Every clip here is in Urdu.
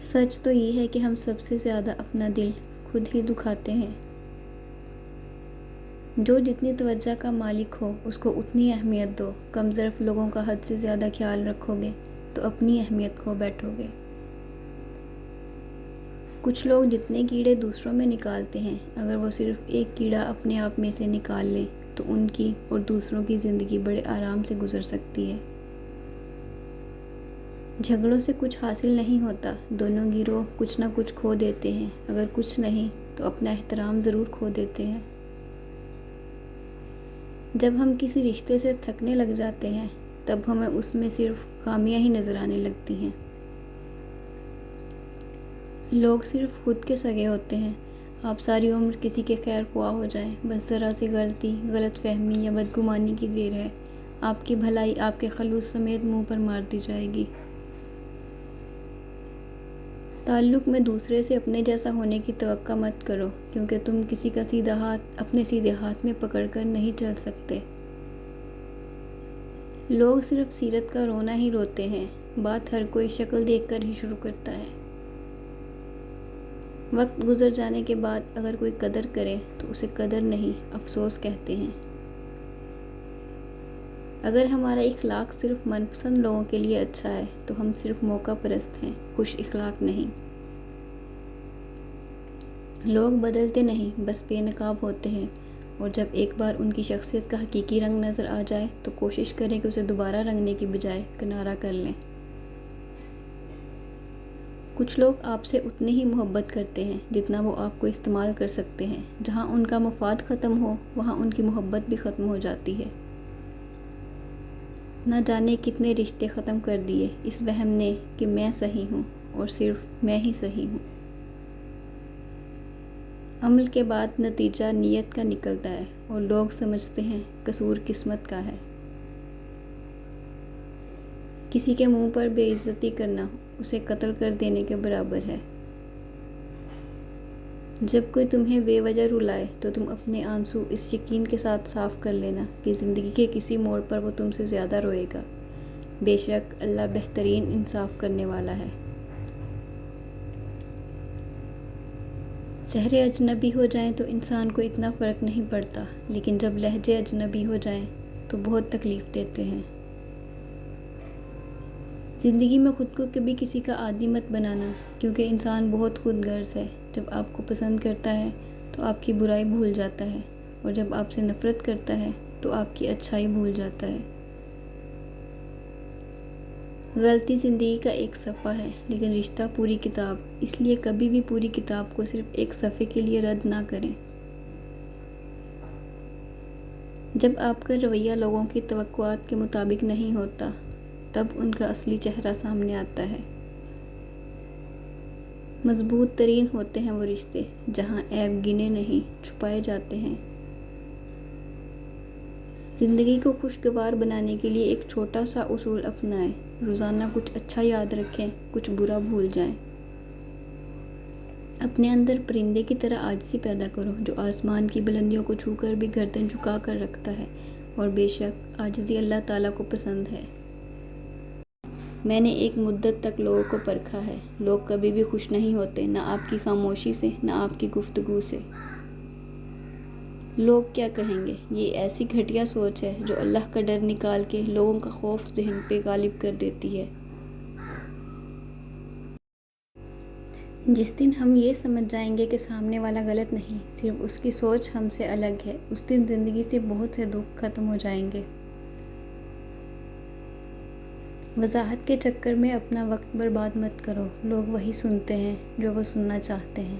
سچ تو یہ ہے کہ ہم سب سے زیادہ اپنا دل خود ہی دکھاتے ہیں۔ جو جتنی توجہ کا مالک ہو اس کو اتنی اہمیت دو۔ کم ظرف لوگوں کا حد سے زیادہ خیال رکھو گے تو اپنی اہمیت کھو بیٹھو گے۔ کچھ لوگ جتنے کیڑے دوسروں میں نکالتے ہیں، اگر وہ صرف ایک کیڑا اپنے آپ میں سے نکال لیں تو ان کی اور دوسروں کی زندگی بڑے آرام سے گزر سکتی ہے۔ جھگڑوں سے کچھ حاصل نہیں ہوتا، دونوں گروہ کچھ نہ کچھ کھو دیتے ہیں، اگر کچھ نہیں تو اپنا احترام ضرور کھو دیتے ہیں۔ جب ہم کسی رشتے سے تھکنے لگ جاتے ہیں تب ہمیں اس میں صرف خامیاں ہی نظر آنے لگتی ہیں۔ لوگ صرف خود کے سگے ہوتے ہیں۔ آپ ساری عمر کسی کے خیر خواہ ہو جائیں، بس ذرا سی غلطی، غلط فہمی یا بدگمانی کی دیر ہے، آپ کی بھلائی آپ کے خلوص سمیت منہ پر مار دی جائے گی۔ تعلق میں دوسرے سے اپنے جیسا ہونے کی توقع مت کرو، کیونکہ تم کسی کا سیدھا ہاتھ اپنے سیدھے ہاتھ میں پکڑ کر نہیں چل سکتے۔ لوگ صرف سیرت کا رونا ہی روتے ہیں، بات ہر کوئی شکل دیکھ کر ہی شروع کرتا ہے۔ وقت گزر جانے کے بعد اگر کوئی قدر کرے تو اسے قدر نہیں، افسوس کہتے ہیں۔ اگر ہمارا اخلاق صرف من پسند لوگوں کے لیے اچھا ہے تو ہم صرف موقع پرست ہیں، خوش اخلاق نہیں۔ لوگ بدلتے نہیں، بس بے نقاب ہوتے ہیں، اور جب ایک بار ان کی شخصیت کا حقیقی رنگ نظر آ جائے تو کوشش کریں کہ اسے دوبارہ رنگنے کی بجائے کنارہ کر لیں۔ کچھ لوگ آپ سے اتنی ہی محبت کرتے ہیں جتنا وہ آپ کو استعمال کر سکتے ہیں۔ جہاں ان کا مفاد ختم ہو وہاں ان کی محبت بھی ختم ہو جاتی ہے۔ نہ جانے کتنے رشتے ختم کر دیے اس وہم نے کہ میں صحیح ہوں اور صرف میں ہی صحیح ہوں۔ عمل کے بعد نتیجہ نیت کا نکلتا ہے اور لوگ سمجھتے ہیں قصور قسمت کا ہے۔ کسی کے منہ پر بے عزتی کرنا اسے قتل کر دینے کے برابر ہے۔ جب کوئی تمہیں بے وجہ رلائے تو تم اپنے آنسو اس یقین کے ساتھ صاف کر لینا کہ زندگی کے کسی موڑ پر وہ تم سے زیادہ روئے گا۔ بے شک اللہ بہترین انصاف کرنے والا ہے۔ چہرے اجنبی ہو جائیں تو انسان کو اتنا فرق نہیں پڑتا، لیکن جب لہجے اجنبی ہو جائیں تو بہت تکلیف دیتے ہیں۔ زندگی میں خود کو کبھی کسی کا عادی مت بنانا، کیونکہ انسان بہت خود غرض ہے۔ جب آپ کو پسند کرتا ہے تو آپ کی برائی بھول جاتا ہے، اور جب آپ سے نفرت کرتا ہے تو آپ کی اچھائی بھول جاتا ہے۔ غلطی زندگی کا ایک صفحہ ہے، لیکن رشتہ پوری کتاب، اس لیے کبھی بھی پوری کتاب کو صرف ایک صفحے کے لیے رد نہ کریں۔ جب آپ کا رویہ لوگوں کی توقعات کے مطابق نہیں ہوتا تب ان کا اصلی چہرہ سامنے آتا ہے۔ مضبوط ترین ہوتے ہیں وہ رشتے جہاں عیب گنے نہیں چھپائے جاتے ہیں۔ زندگی کو خوشگوار بنانے کے لیے ایک چھوٹا سا اصول اپنائیں، روزانہ کچھ اچھا یاد رکھیں، کچھ برا بھول جائیں۔ اپنے اندر پرندے کی طرح عاجزی پیدا کرو جو آسمان کی بلندیوں کو چھو کر بھی گردن جھکا کر رکھتا ہے، اور بے شک عاجزی اللہ تعالیٰ کو پسند ہے۔ میں نے ایک مدت تک لوگوں کو پرکھا ہے، لوگ کبھی بھی خوش نہیں ہوتے، نہ آپ کی خاموشی سے نہ آپ کی گفتگو سے۔ لوگ کیا کہیں گے، یہ ایسی گھٹیا سوچ ہے جو اللہ کا ڈر نکال کے لوگوں کا خوف ذہن پہ غالب کر دیتی ہے۔ جس دن ہم یہ سمجھ جائیں گے کہ سامنے والا غلط نہیں، صرف اس کی سوچ ہم سے الگ ہے، اس دن زندگی سے بہت سے دکھ ختم ہو جائیں گے۔ وضاحت کے چکر میں اپنا وقت برباد مت کرو، لوگ وہی سنتے ہیں جو وہ سننا چاہتے ہیں۔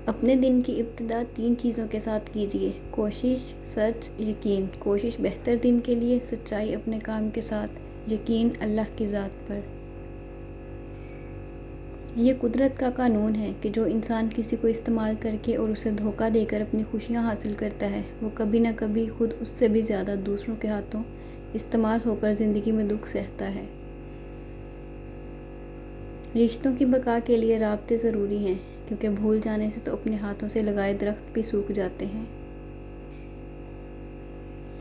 اپنے دن کی ابتدا 3 چیزوں کے ساتھ کیجیے: کوشش، سچ، یقین۔ کوشش بہتر دن کے لیے، سچائی اپنے کام کے ساتھ، یقین اللہ کی ذات پر۔ یہ قدرت کا قانون ہے کہ جو انسان کسی کو استعمال کر کے اور اسے دھوکہ دے کر اپنی خوشیاں حاصل کرتا ہے، وہ کبھی نہ کبھی خود اس سے بھی زیادہ دوسروں کے ہاتھوں استعمال ہو کر زندگی میں دکھ سہتا ہے۔ رشتوں کی بقا کے لیے رابطے ضروری ہیں، کیونکہ بھول جانے سے تو اپنے ہاتھوں سے لگائے درخت بھی سوکھ جاتے ہیں۔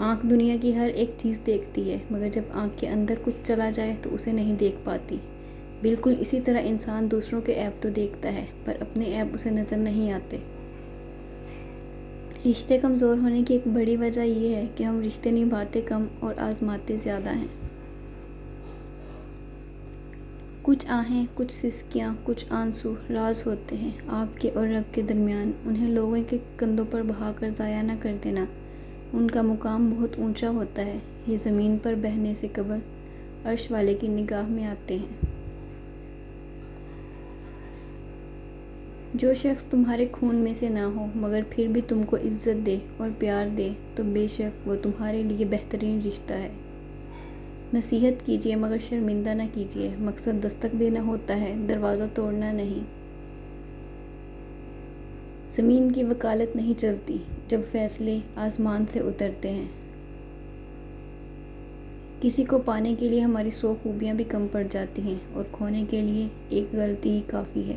آنکھ دنیا کی ہر ایک چیز دیکھتی ہے، مگر جب آنکھ کے اندر کچھ چلا جائے تو اسے نہیں دیکھ پاتی۔ بالکل اسی طرح انسان دوسروں کے عیب تو دیکھتا ہے پر اپنے عیب اسے نظر نہیں آتے۔ رشتے کمزور ہونے کی ایک بڑی وجہ یہ ہے کہ ہم رشتے نبھاتے کم اور آزماتے زیادہ ہیں۔ کچھ آہیں، کچھ سسکیاں، کچھ آنسو راز ہوتے ہیں آپ کے اور رب کے درمیان، انہیں لوگوں کے کندھوں پر بہا کر ضائع نہ کر دینا۔ ان کا مقام بہت اونچا ہوتا ہے، یہ زمین پر بہنے سے قبل عرش والے کی نگاہ میں آتے ہیں۔ جو شخص تمہارے خون میں سے نہ ہو مگر پھر بھی تم کو عزت دے اور پیار دے تو بے شک وہ تمہارے لیے بہترین رشتہ ہے۔ نصیحت کیجیے مگر شرمندہ نہ کیجیے، مقصد دستک دینا ہوتا ہے، دروازہ توڑنا نہیں۔ زمین کی وکالت نہیں چلتی جب فیصلے آسمان سے اترتے ہیں۔ کسی کو پانے کے لیے ہماری 100 خوبیاں بھی کم پڑ جاتی ہیں اور کھونے کے لیے ایک غلطی ہی کافی ہے۔